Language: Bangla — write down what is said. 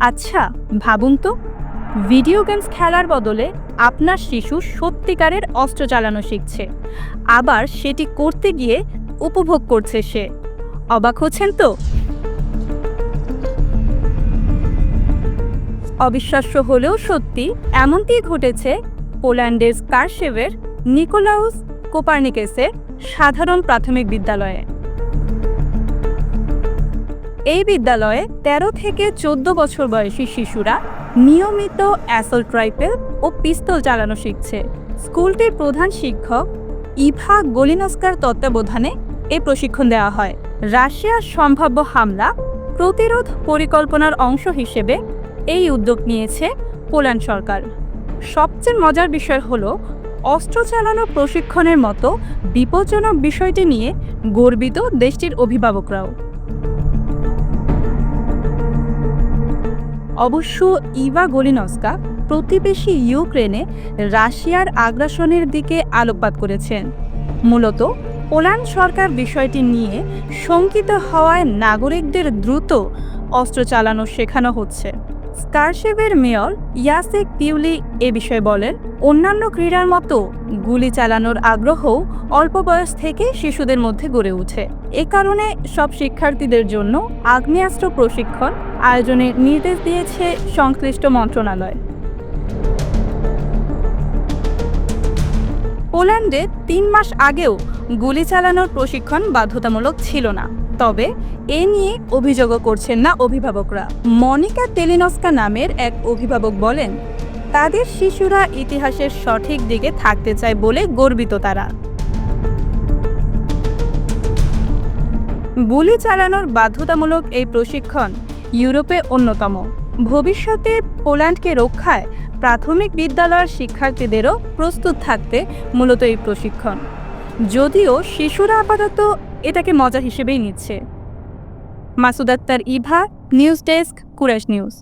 আচ্ছা, ভাবুন তো, ভিডিও গেমস খেলার বদলে আপনার শিশু সত্যিকারের অস্ত্র চালানো শিখছে, আবার সেটি করতে গিয়ে উপভোগ করছে সে। অবাক হচ্ছেন তো? অবিশ্বাস্য হলেও সত্যি, এমনটি ঘটেছে পোল্যান্ডের স্কারশেভের নিকোলাউস কোপার্নিকাসের সাধারণ প্রাথমিক বিদ্যালয়ে। এই বিদ্যালয়ে ১৩ থেকে ১৪ বছর বয়সী শিশুরা নিয়মিত অ্যাসল্ট রাইফেল ও পিস্তল চালানো শিখছে। স্কুলটির প্রধান শিক্ষক ইভা গলিনস্কার তত্ত্বাবধানে এই প্রশিক্ষণ দেওয়া হয়। রাশিয়ার সম্ভাব্য হামলা প্রতিরোধ পরিকল্পনার অংশ হিসেবে এই উদ্যোগ নিয়েছে পোল্যান্ড সরকার। সবচেয়ে মজার বিষয় হলো, অস্ত্র চালানো প্রশিক্ষণের মতো বিপজ্জনক বিষয়টি নিয়ে গর্বিত দেশটির অভিভাবকরাও। অবশ্য ইভা গলিনস্কা প্রতিবেশী ইউক্রেনে রাশিয়ার আগ্রাসনের দিকে আলোকপাত করেছেন। মূলত পোল্যান্ড সরকার বিষয়টি নিয়ে শঙ্কিত হওয়ায় নাগরিকদের দ্রুত অস্ত্র চালানো শেখানো হচ্ছে। স্কারশেভের মেয়র ইয়াসেক পিউলি এ বিষয়ে বলেন, অন্যান্য ক্রীড়ার মতো গুলি চালানোর আগ্রহও অল্প বয়স থেকে শিশুদের মধ্যে গড়ে ওঠে। এ কারণে সব শিক্ষার্থীদের জন্য আগ্নেয়াস্ত্র প্রশিক্ষণ আয়োজনের নির্দেশ দিয়েছে সংশ্লিষ্ট মন্ত্রণালয়। পোল্যান্ডে ৩ মাস আগেও গুলি চালানোর প্রশিক্ষণ বাধ্যতামূলক ছিল না, তবে এ নিয়ে অভিযোগও করছেন না অভিভাবকরা। মনিকা তেলিনস্কা নামের এক অভিভাবক বলেন, তাদের শিশুরা ইতিহাসের সঠিক দিকে থাকতে চায় বলে গর্বিত তারা। গুলি চালানোর বাধ্যতামূলক এই প্রশিক্ষণ ইউরোপে অন্যতম। ভবিষ্যতে পোল্যান্ডকে রক্ষায় প্রাথমিক বিদ্যালয়ের শিক্ষার্থীদেরও প্রস্তুত থাকতে মূলত এই প্রশিক্ষণ, যদিও শিশুরা আপাতত এটাকে মজা হিসেবেই নিচ্ছে। মাসুদ আক্তার, ইভা, নিউজ ডেস্ক, কুরাশ নিউজ।